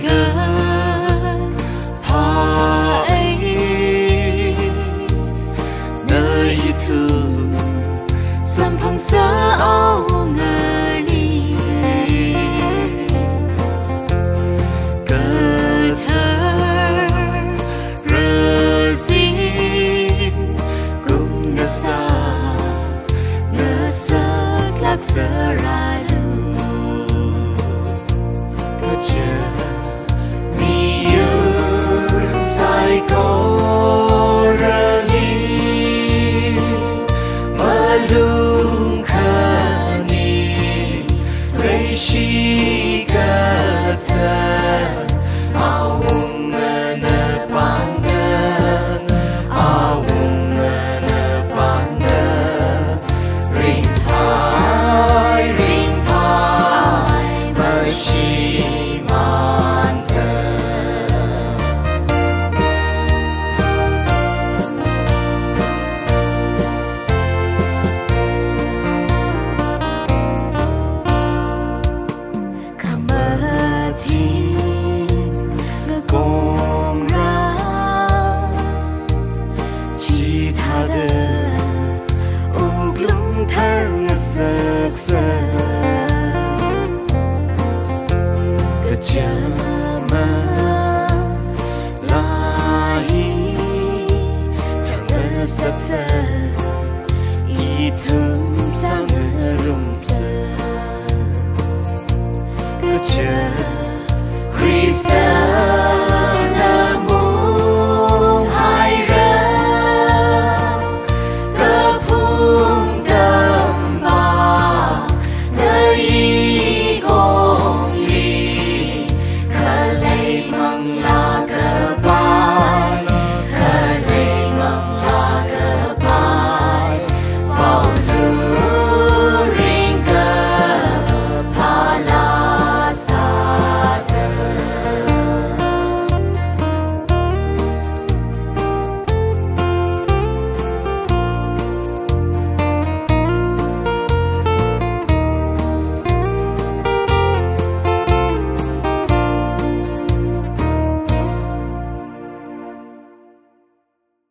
gần họ ấy nơi yêu thương dầm phăng xa áo ngờ đi cơ thơ rơ xin cũng ngờ xa ngờ sắc lạc giờ ra lưu cơ chờ mi yêu sai câu rơ đi mà lung khani rây shi cơ thơ áo ngờ nơ ban nơ áo ngờ nơ ban nơ ring thai mà shi man thơ cảm ơn thì ngỡ cùng ra chỉ tha đơ ục lung thơ ngỡ sực sơ cơ chờ mà lahi thằng ngỡ sực sơ ý thương